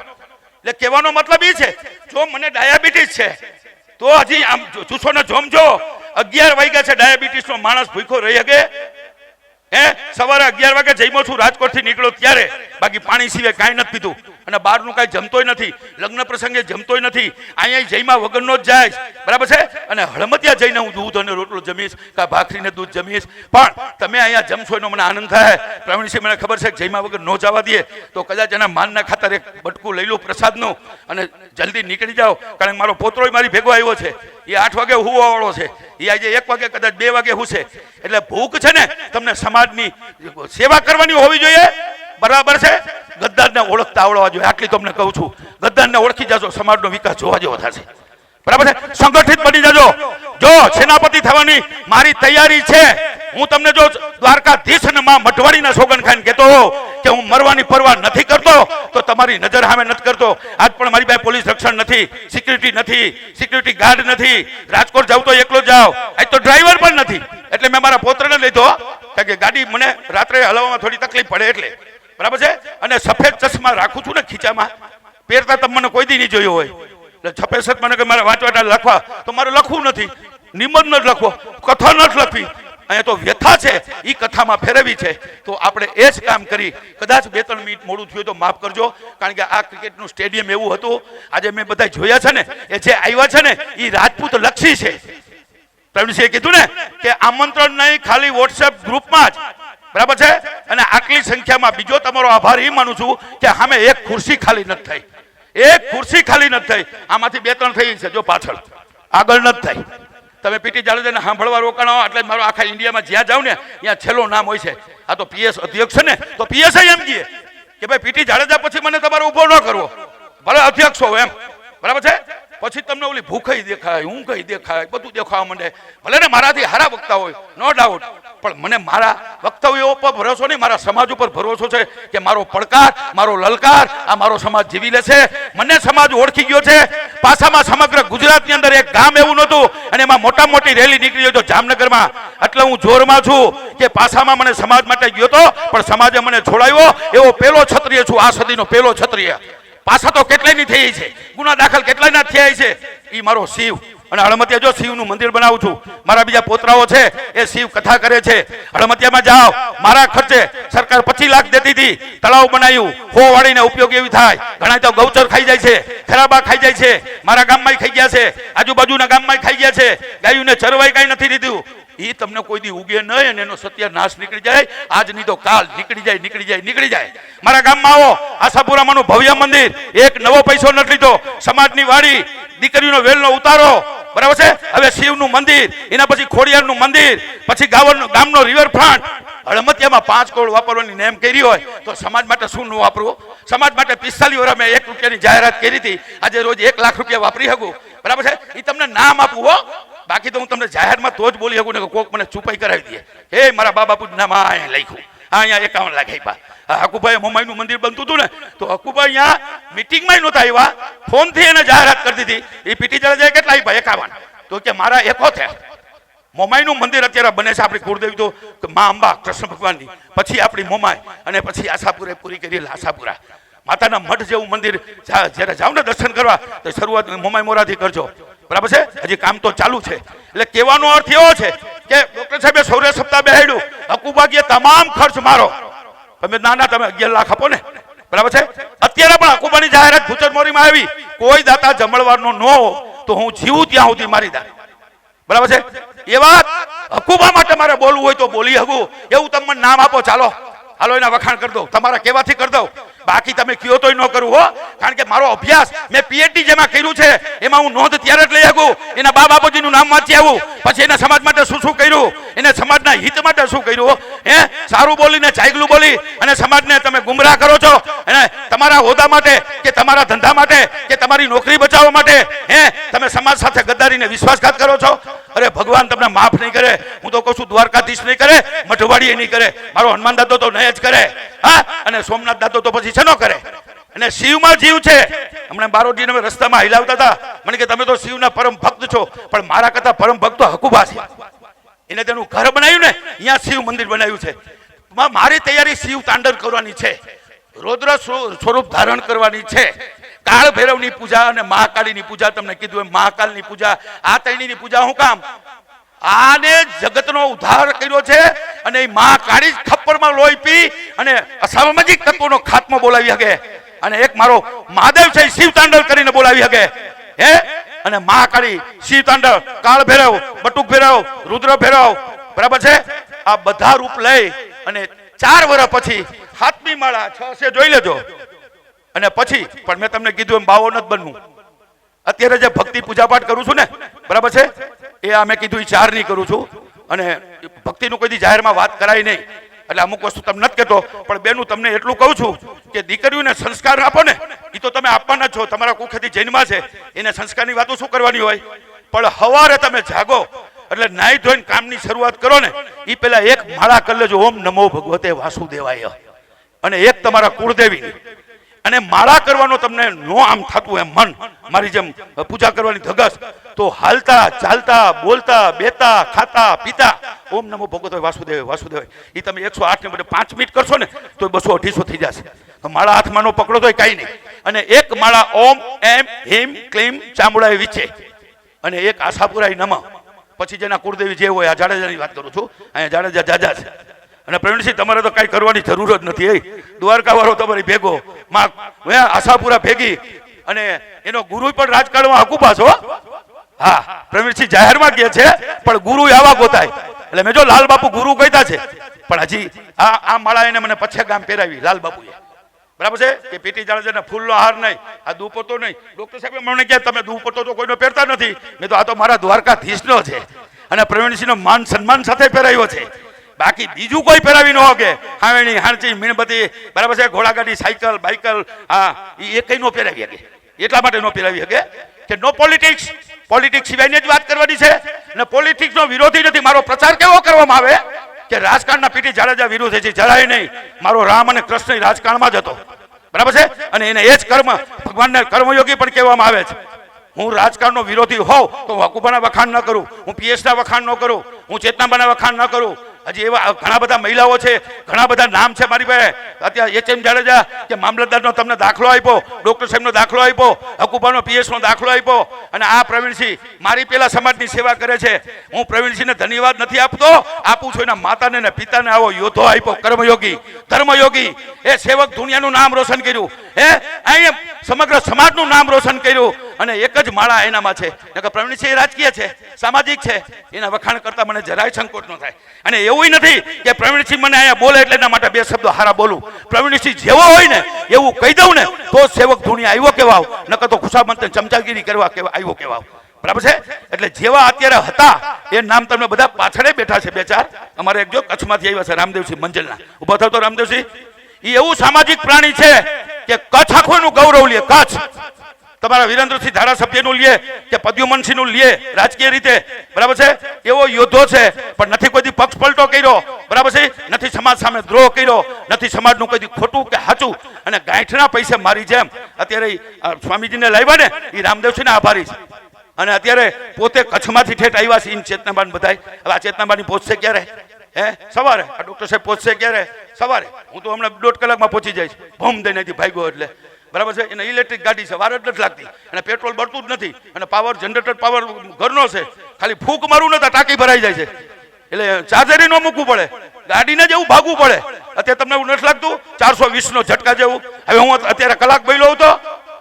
એટલે કહેવાનો મતલબ એ છે, જો મને ડાયાબિટીસ છે તો હજી આમ જુસ્સો ને જોમજો, 11 વાગ્યા છે, ડાયાબિટીસ નો માણસ ભૂખ્યો રહી શકે? સવારે 11 વાગે જઈમો છું રાજકોટ થી નીકળ્યો ત્યારે, બાકી પાણી સિવાય કાંઈ નથી પીધું, અને બહારનું કાંઈ જમતોય નથી, લગ્ન પ્રસંગે જમતોય નથી, અહીંયા જઈમાં વગરનો જ જાય, બરાબર છે? અને હળમતિયા જઈને હું દૂધ અને રોટલો જમીશ, કા ભાખરીને દૂધ જમીશ, પણ તમે અહીંયા જમશો એનો મને આનંદ થાય. પ્રવીણસિંહ મને ખબર છે કે જઈમાં વગર ન જવા દે તો કદાચ એના માનના ખાતર એક બટકું લઈ લો પ્રસાદનું અને જલ્દી નીકળી જાઓ, કારણ કે મારો પોતરો મારી ભેગો આવ્યો છે, એ 8 વાગે હુવા વાળો છે, એ આજે 1 વાગે કદાચ 2 વાગે હુશે. એટલે ભૂખ છે ને તમને સમાજની સેવા કરવાની હોવી જોઈએ, બરાબર છે? ગદ્દારને ઓળખતા આવડવા જોઈએ, આટલી તમને કહું છું. ગદ્દારને ઓળખી જાજો, સમાજનો વિકાસ જોવા જેવો થશે, બરાબર છે? સંગઠિત બની જાજો. જો સેનાપતિ થવાની મારી તૈયારી છે. હું તમને જો દ્વારકાધીશ અને માં મઢવાડીના સોગન ખાઈને કહેતો કે હું મરવાની પરવા નથી કરતો, તો તમારી નજર સામે નથી કરતો. આજ પણ મારી પાસે પોલીસ રક્ષણ નથી, સિક્યુરિટી નથી, સિક્યુરિટી ગાર્ડ નથી. રાજકોટ જાવ તો એકલો જાવ, આજ તો ડ્રાઈવર પણ નથી. એટલે મેં મારા પોત્રને લીધો, કારણ કે ગાડી મને રાત્રે હલાવવામાં થોડી તકલીફ પડે એટલે, બરાબર છે? અને સફેદ ચશ્મા રાખું છું ને ખીચામાં, પહેરતા તમે મને કોઈ દી નહીં જોયો હોય. એટલે સફેદ ચશ્મા કે મારે વાંચવાટા લખવા, તો મારે લખવું નથી, નિબંધ નથી લખવો, કથા નથી લખવી. અહીંયા તો વ્યથા છે, એ કથામાં ફેરવી છે. તો આપણે એ જ કામ કરી. કદાચ 2-3 મિનિટ મોડું થયું તો માફ કરજો, કારણ કે આ ક્રિકેટનું સ્ટેડિયમ એવું હતું. આજે મેં બધા જોયા છે ને, એ જે આવ્યા છે ને એ રાજપૂત લક્ષી છે. પ્રવીણસિંહે કીધું ને કે આમંત્રણ નહીં, ખાલી વોટ્સએપ ગ્રુપમાં જ, બરાબર છે? અને આટલી સંખ્યામાં બીજો તમારો આભાર એ માનું છું કે સામે એક ખુરશી ખાલી નથી થઈ, એક ખુરશી ખાલી નથી થઈ. આમાંથી 2-3 થઈ છે, જો પાછળ, આગળ નથી થઈ. તમે પીટી જાડેજાને સાંભળવા રોકાણો એટલે મારો આખા ઇન્ડિયામાં જ્યાં જાવ ને ત્યાં છેલ્લો નામ હોય છે. આ તો પીએસ અધ્યક્ષ છે ને, તો પીએસ એમ કહે કે ભાઈ પીટી જાડેજા પછી મને તમારો ઉભો ન કરવો, ભલે અધ્યક્ષ હો એમ, બરાબર છે? પછી તમને ઓલી ભૂખ દેખાય, ઊંઘ દેખાય, બધું દેખાવા માંડે. ભલે ને મારાથી હારા વક્તા હોય, નો ડાઉટ, પણ મને મારા વક્તવ્યો ઉપર ભરોસો નહીં, મારા સમાજ ઉપર ભરોસો છે કે મારો પડકાર, મારો લલકાર આ મારો સમાજ જીવી લેશે. મને સમાજ ઓળખી ગયો છે. પાછામાં સમગ્ર ગુજરાતની અંદર એક ગામ એવું નહોતું અને એમાં મોટા મોટી રેલી નીકળી તો જામનગરમાં. એટલે હું જોરમાં છું કે પાછામાં મને સમાજ માટે ગયો તો, પણ સમાજે મને છોડાયો. એવો પહેલો ક્ષત્રિય છું, આ સદીનો પહેલો ક્ષત્રિય. પાછા તો કેટલાયની થઈ છે, ગુના દાખલ કેટલાયના થયા છે. એ મારો શિવ. અને હળમતિયા જો શિવનું મંદિર બનાવું છું. મારા બીજા પોતરાઓ છે એ શિવ કથા કરે છે. હળમતિયામાં જાઓ, મારા ખર્ચે સરકાર 25 લાખ દેતી હતી, તળાવ બનાવ્યું, હો વાળીને ઉપયોગ એવી થાય. ઘણા તો ગૌચર ખાઈ જાય છે, ખરાબા ખાઈ જાય છે, મારા ગામમાં ખાઈ ગયા છે, આજુબાજુના ગામમાં ખાઈ ગયા છે. ગાયોને ચરવાઈ કાંઈ નથી દીધું. એ તમને કોઈ દી ઉગે નહીં અને એનો સત્યાનાશ નીકળી જાય. આજ નહીં તો કાલ નીકળી જાય, નીકળી જાય, નીકળી જાય. મારા ગામમાં આવો, આશાપુરામાંનું ભવ્ય મંદિર, એક નવો પૈસો નથી લીધો. સમાજની વાડી, દીકરીનો વેલનો ઉતારો, બરાબર છે? હવે શિવનું મંદિર, એના પછી ખોડિયારનું મંદિર, પછી ગામનો રિવરફ્રન્ટ. હળમતિયામાં 5 કરોડ વાપરવાની નેમ કરી હોય તો સમાજ માટે શું ન વાપરવું? સમાજ માટે 45 વર્ષ મેં 1 રૂપિયાની જાહેરાત કરી હતી. આજે રોજ 1 લાખ રૂપિયા વાપરી શકું, બરાબર છે? એ તમને નામ આપવું હો, બાકી તો હું તમને જાહેરમાં તો જ બોલી શકું ને કે કોક મને છુપાઈ કરાવી દે. હે મારા બા બાપુ નામ અહીંયા લખ્યું, અહીંયા 51 લાખ આપ્યા. હકુભાઈ મોમાઈનું મંદિર બનતું હતું ને, તો હકુભાઈ અહીંયા મિટિંગમાં નહોતા આવ્યા, ફોનથી એને જાહેરાત કરી દીધી. એ પીટી જાડેજાએ કેટલા આપ્યા? 51. તો કે મારા 71. મોમાઈનું મંદિર અત્યારે બને છે. આપણી કુળદેવી તો મા અંબા કૃષ્ણ ભગવાનની, પછી આપણી મોમાઈ, અને પછી આશાપુરે પૂરી કરી આશાપુરા માતાના મઠ જેવું મંદિર. જ્યારે જાવ ને દર્શન કરવા તો શરૂઆત મોમાઈ મોરાથી કરજો, બરાબર છે? હજી કામ તો ચાલુ છે. એટલે કહેવાનો અર્થ એવો છે કે ડોક્ટર સાહેબે સૌર્ય સપ્તાહ બેહાડ્યું, હકુબાગીએ તમામ ખર્ચ મારો. તમે નાના, તમે 11 લાખ આપો ને, બરાબર છે? અત્યારે પણ હકુબાની જાહેરાત ભૂચરમોરીમાં આવી, કોઈ દાતા જમણવારનો ન હો તો હું જીવું ત્યાં સુધી મારી દા, બરાબર છે? એવા હકુબા માટે મારે બોલવું હોય તો બોલી શકું. એવું તમે નામ આપો, ચાલો હાલો એના વખાણ કરી દઉં, તમારા કહેવાથી કરી દઉં. બાકી તમે કયો તોય ન કરું હો, કારણ કે મારો અભ્યાસ મેં પીએચડી જેમાં કર્યું છે એમાં હું નોંધ ત્યારે જ લઈ શકું. એના બા બાપુજીનું નામ વાંચી આવું, પછી એના સમાજ માટે શું શું કર્યું, એને સમાજના હિત માટે શું કર્યું. સારું બોલીને ચાગલું બોલી અને સમાજને તમે ગુમરાહ કરો છો. અને તમારા હોદ્દા માટે કે તમારા ધંધા માટે કે તમારી નોકરી બચાવવા માટે તમે સમાજ સાથે ગદ્દારીને વિશ્વાસઘાત કરો છો. અરે ભગવાન તમને માફ નહીં કરે. હું તો કહું છું દ્વારકાધીશ નહીં કરે, મઢવાડીએ નહીં કરે, મારો હનુમાન દાદો તો નહીં જ કરે. હા, અને સોમનાથ દાદો તો પછી છે ન કરે. અને શિવમાં જીવ છે. હમણાં બારોડીને અમે રસ્તામાં હિલાવતા હતા, મને કે તમે તો શિવના પરમ ભક્ત છો, પણ મારા કરતા પરમ ભક્ત હકુબા છે. એને તેનું ઘર બનાવ્યું ને, અહીંયા શિવ મંદિર બનાવ્યું છે. મારી તૈયારી શિવ તાંડવ કરવાની છે, રૌદ્ર સ્વરૂપ ધારણ કરવાની છે. કાળ ભૈરવની પૂજા અને મહાકાળીની પૂજા, તમને કીધું એમ મહાકાલની પૂજા, આ ત્રણેયની પૂજા હું કામ? આને જગતનો ઉદ્ધાર કર્યો છે અને એ માં કાળી ખપ્પરમાં લોહી પી અને અસામાજિક તત્વોનો ખાત્મો બોલાવી શકે. અને એક મારો મહાદેવ છે શિવ તાંડવ કરીને બોલાવી શકે. હે અને મહાકાળી, શિવ તાંડવ, કાળ ભૈરવ, બટુક ભૈરવ, રુદ્ર ભૈરવ, બરાબર છે. આ બધા રૂપ લઈ અને 4 વર્ષ પછી 7મી માળા 6 છે જોઈ લેજો. અને પછી પણ મેં તમને કીધું એમ બાવો નથી બનવું. અત્યારે જે ભક્તિ પૂજા પાઠ કરું છું ને, બરાબર છે, એ આ મેં કીધું એ 4 ની કરું છું. અને ભક્તિનું કોઈ જાહેરમાં વાત કરાય નહીં, એટલે અમુક વસ્તુ તમને નથી કહેતો. પણ બેનું તમને એટલું કહું છું કે દીકરીઓને સંસ્કાર આપો ને, એ તો તમે આપવાના છો. તમારા કુખેથી જન્મા છે, એને સંસ્કારની વાતો શું કરવાની હોય? પણ સવારે તમે જાગો એટલે નાઈ ધોઈને કામની શરૂઆત કરો ને, એ પેલા એક માળા કરી લેજો, ઓમ નમો ભગવતે વાસુદેવાય. અને એક તમારા કુળદેવી. અને માળા કરવાનો તમને નો આમ થતું એમ મન મારી જેમ પૂજા કરવાની ધગસ, તો હાલતા ચાલતા બોલતા બેતા ખાતા પીતા ઓમ નમો ભગવતે વાસુદેવ વાસુદેવ, એ તમે 108 ને બદલે 5 મિનિટ કરશો ને તો 200-250 થઈ જશે. માળા હાથમાં નો પકડો તો કઈ નહીં. અને એક માળા ઓમ એમ હિમ ક્લીમ ચામુડાય વિચે, અને એક આશાપુરાય નમ. પછી જેના કુળદેવી જે હોય, આ જાડેજાની વાત કરું છું, અહીંયા જાડેજા જાજા છે. અને પ્રવીણસિંહ તમારે તો કઈ કરવાની જરૂર જ નથી. એ દ્વારકા વાળો તમારી ભેગો, માં આશાપુરા ભેગી, અને એનો ગુરુ પણ રાજકારણમાં હકુબા છો. હા, પ્રવીણસિંહ જાહેરમાં કહે છે પણ ગુરુ આવા ગોતાય. એટલે મેં જો લાલ બાપુ ગુરુ કહેતા છે, પણ હજી આ માળા એને મને પછે ગામ પહેરાવી લાલ બાપુએ, બરાબર છે. કે પીટી જાડેજાના ફૂલનો હાર નહીં, આ દુપટ્ટો નહીં. ડોક્ટર સાહેબ મને કહે તમે દુપટ્ટો તો કોઈનો પહેરતા નથી. મેં તો આ તો મારા દ્વારકાધીશનો છે, અને પ્રવીણસિંહનો માન સન્માન સાથે પહેરાવ્યો છે. બાકી બીજું કોઈ પહેરાવી ન હોગે. હાવેણી, હાણચી, મીણબત્તી, બરાબર છે, ઘોડાગાડી, સાયકલ, બાઇકલ, હા, એ કઈ નો પહેરાવી શકે. એટલા માટે નો પહેરાવી શકે કે નો પોલિટિક્સ. પોલિટિક્સ સિવાયની જ વાત કરવાની છે. અને પોલિટિક્સનો વિરોધી નથી. મારો પ્રચાર કેવો કરવામાં આવે કે રાજકારણના પીટી જાડેજા વિરુદ્ધ છે, જરાય નહીં. મારો રામ અને કૃષ્ણ રાજકારણમાં જ હતો, બરાબર છે. અને એને એ જ કર્મ, ભગવાનને કર્મયોગી પણ કહેવામાં આવે છે. હું રાજકારણનો વિરોધી હોઉં તો હું હકુબાના વખાણ ન કરું, હું પીએસના વખાણ ન કરું, હું ચેતનાબાના વખાણ ન કરું. હજી એવા ઘણા બધા મહિલાઓ છે, ઘણા બધા નામ છે મારી પાસે. અત્યારે HM જાડેજા કે મામલતદારનો તમને દાખલો આપ્યો, ડોક્ટર સાહેબનો દાખલો આપ્યો, હકુબાનો પીએસનો દાખલો આપ્યો. અને આ પ્રવીણસિંહ મારી પેલા સમાજની સેવા કરે છે. હું પ્રવીણસિંહને ધન્યવાદ નથી આપતો, આપું છું એના માતાને ને પિતાને. આવો યોદ્ધો આપ્યો, કર્મયોગી, ધર્મયોગી. એ સેવક દુનિયાનું નામ રોશન કર્યું. અહીંયા સમગ્ર સમાજનું નામ રોશન કર્યું. અને એક જ માળા એનામાં છે. પ્રવીણસિંહ રાજકીય છે, સામાજિક છે, એના વખાણ કરતા મને જરાય સંકોચ ન થાય. અને એવું નથી કે પ્રવીણસિંહ મને અહીંયા બોલે એટલે એના માટે 2 શબ્દો હારા બોલું. પ્રવીણસિંહ જેવો હોય ને એવું કહી દઉં ને તો સેવક ધૂણી આવ્યો કેવાવ, નકર તો ખુશામંતને ચમચાગીરી કરવા આવ્યો કેવાવ, બરાબર છે. એટલે જેવા અત્યારે હતા એ નામ તમને બધા પાછળ બેઠા છે. 2-4 અમારે એક જો કચ્છમાંથી આવ્યા છે, રામદેવસિંહ મંજલના. ઉભા થતો રામદેવસિંહ. એ એવું સામાજિક પ્રાણી છે કે કચ્છ આખોનું ગૌરવ લે. કચ્છ તમારા વિરેન્દ્રસિંહ ધારાસભ્યનું લે કે પદ્યુમનસિંહનું લે રાજકીય રીતે, બરાબર છે. એવો યોદ્ધો છે, પણ નથી કોઈ પક્ષ પલટો કર્યો, બરાબર છે. નથી સમાજ સામે દ્રોહ કર્યો, નથી સમાજનું કોઈ ખોટું કે સાચું. અને ગાંઠના પૈસે મારી જેમ અત્યારે સ્વામીજીને લાવ્યા ને એ રામદેવસિંહને આભારી છે. અને અત્યારે પોતે કચ્છમાંથી ઠેઠ આવ્યા છે. ચેતનાબાન બધાય. હવે આ ચેતનાબાની પહોંચશે ક્યારે? સવારે. આ ડોક્ટર સાહેબ પહોંચશે ક્યારે? સવારે. હું તો હમણાં 1.5 કલાકમાં પહોંચી જઈશ. ભમ દઈને ભાગ્યો એટલે, બરાબર છે. એને ઇલેક્ટ્રિક ગાડી છે, વાર જ નથી લાગતી, અને પેટ્રોલ બળતું જ નથી, અને પાવર જનરેટર પાવર ઘરનો છે. ખાલી ફૂંક મારું નતા ટાંકી ભરાઈ જાય છે. એટલે ચાર્જરી નો મૂકવું પડે, ગાડીને જેવું ભાગવું પડે. અત્યારે તમને એવું નથી લાગતું 420 નો ઝટકા જેવું? હવે હું અત્યારે કલાક બોલ્યો હતો,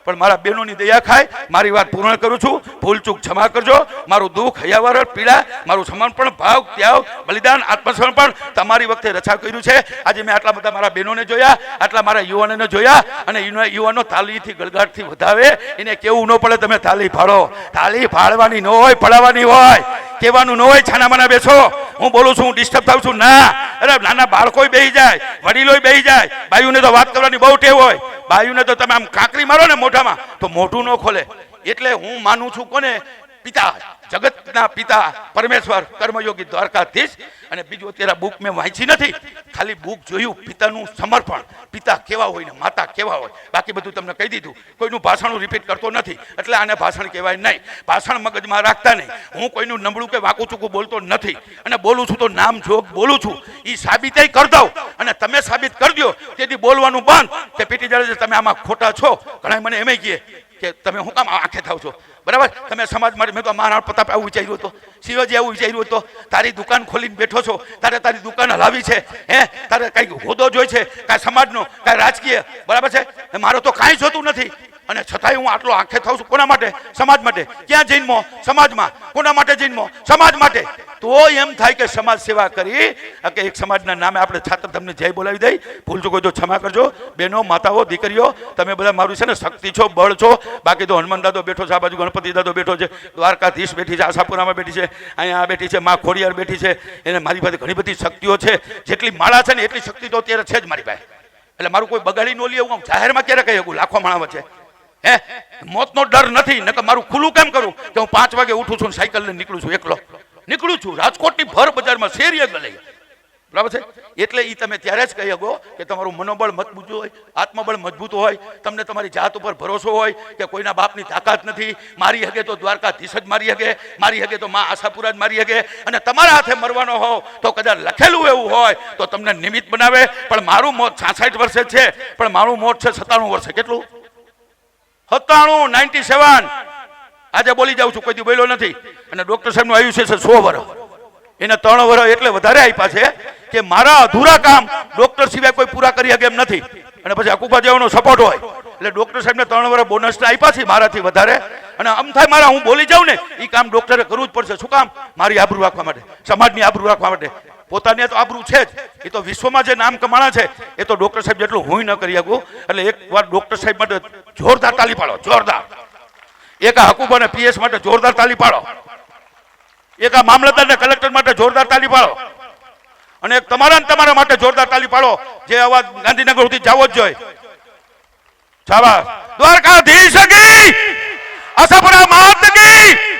પણ મારા બહેનોની દયા ખાય. મારી વાત પૂર્ણ કરું છું. ભૂલ ચૂક ક્ષમા કરજો. મારું દુઃખ, હૈયાવર, પીડા, મારું સમર્પણ, ભાવ, ત્યાગ, બલિદાન, આત્મસમર્પણ તમારી વખતે રચા કર્યું છે. આજે મેં આટલા બધા મારા બહેનોને જોયા, આટલા મારા યુવાનોને જોયા. અને યુવાનો તાલીથી ગળગાટથી વધાવે, એને કેવું ન પડે તમે તાલી પાડો. તાલી પાડવાની ન હોય, પડાવવાની હોય. કહેવાનું ન હોય છાનામાના બેસો. હું બોલું છું, હું ડિસ્ટર્બ થાઉં છું ના. અરે નાના બાળકોય બેહી જાય, વડીલોય બેહી જાય. બાયુને તો વાત કરવાની બહુ ટેવ હોય. બાયુને તો તમે આમ કાંકરી મારો ને મોઢામાં તો મોઢું ન ખોલે. એટલે હું માનું છું કોને? પિતા, જગતના પિતા પરમેશ્વર, કર્મયોગી દ્વારકાધીશ. અને બીજું અત્યારે બુક મેં વાંચી નથી, ખાલી બુક જોયું. પિતાનું સમર્પણ, પિતા કેવા હોય ને માતા કેવા હોય, બાકી બધું તમને કહી દીધું. કોઈનું ભાષણ રિપીટ કરતો નથી, એટલે આને ભાષણ કહેવાય નહીં. ભાષણ મગજમાં રાખતા નહીં. હું કોઈનું નબળું કે વાંકું ચૂકું બોલતો નથી, અને બોલું છું તો નામ જોગ બોલું છું. એ સાબિત કરી દઉં, અને તમે સાબિત કરી દો. તેથી બોલવાનું બંધ કે પીટી જાડેજા તમે આમાં ખોટા છો. ઘણા મને એમ કહે કે તમે શું કામ આંખે થાવ છો, બરાબર? તમે સમાજ માટે, મેં તો મહારાણા પ્રતાપ આવું વિચાર્યું હતું, શિવાજી આવું વિચાર્યું હતું. તારી દુકાન ખોલીને બેઠો છો, તારે તારી દુકાન હલાવી છે, તારે કઈ હોદ્દો જોઈ છે, કાંઈ સમાજનો, કાંઈ રાજકીય, બરાબર છે? મારો તો કાંઈ જોતું નથી, અને છતાંય હું આટલો આંખે થાઉં છું. કોના માટે? સમાજ માટે. ક્યાં જન્મો? સમાજમાં. કોના માટે જન્મો? સમાજ માટે. તો એમ થાય કે સમાજ સેવા કરી કે એક સમાજના નામે આપણે છાત્ર તમને જય બોલાવી દઈ. ભૂલ ચૂકો જો ક્ષમા કરજો. બહેનો, માતાઓ, દીકરીઓ, તમે બધા મારું છે ને શક્તિ છો, બળ છો. બાકી તો હનુમાન દાદો બેઠો છે, આ બાજુ ગણપતિ દાદો બેઠો છે, દ્વારકાધીશ બેઠી છે, આશાપુરામાં બેઠી છે, અહીંયા બેઠી છે, માં ખોડિયાર બેઠી છે. એને મારી પાસે ઘણી બધી શક્તિઓ છે. જેટલી માળા છે ને એટલી શક્તિ તો અત્યારે છે જ મારી પાસે. એટલે મારું કોઈ બગાડી ન લે એવું જાહેરમાં ક્યારે કહી શકું? લાખો માણસ છે. મોતનો ડર નથી. નકર મારું ખુલ્લું કેમ કરું કે હું 5 વાગે ઉઠું છું, સાયકલ લઈને નીકળું છું, એકલો નીકળું છું રાજકોટની ભર બજારમાં, શેરીએ ગલે, બરાબર છે? એટલે એ તમે ત્યારે જ કહી શકો કે તમારું મનોબળ મજબૂત હોય, આત્મબળ મજબૂત હોય, તમને તમારી જાત ઉપર ભરોસો હોય કે કોઈના બાપની તાકાત નથી. મારી હગે તો દ્વારકાધીશ જ મારી હગે, મારી હગે તો માં આશાપુરા જ મારી હગે. અને તમારા હાથે મરવાનો હો તો કદાચ લખેલું એવું હોય તો તમને નિમિત્ત બનાવે. પણ મારું મોત 66 વર્ષે છે, પણ મારું મોત છે 97 વર્ષે. કેટલું? 97. આજે બોલી જાઉં છું, કોઈ દી બોલ્યો નથી. અને ડોક્ટર સાહેબનું આયુષ્ય છે 100 વર્ષ. એને 3 વર્ષ એટલે વધારે આપ્યા છે કે મારા અધૂરા કામ ડોક્ટર સિવાય કોઈ પૂરા કરી શકે એમ નથી. અને પછી અકુબા જેવાનો સપોર્ટ હોય એટલે ડોક્ટર સાહેબને 3 વર્ષ બોનસ આપ્યા છે મારાથી વધારે. અને આમ થાય મારા હું બોલી જાઉં ને એ કામ ડોક્ટરે કરવું જ પડશે. શું કામ? મારી આબરૂ રાખવા માટે, સમાજની આબરૂ રાખવા માટે. પોતાની તો આબરૂ છે જ, એ તો વિશ્વમાં જે નામ કમાણા છે એ તો ડોક્ટર સાહેબ જેટલું હું ન કરી શકું. એટલે એક વાર ડોક્ટર સાહેબ માટે જોરદાર તાલી પાડો, જોરદાર. એક આ હકુબા અને પીએસ માટે જોરદાર તાલી પાડો. એક આ મામલતદાર ને કલેક્ટર માટે જોરદાર તાલી પાડો. અને એક તમારા માટે જોરદાર તાલી પાડો જે અવાજ ગાંધીનગર સુધી જવો જ જોઈએ. શાબાશ. દ્વારકાધીશ કી, આશાપુરા માત કી.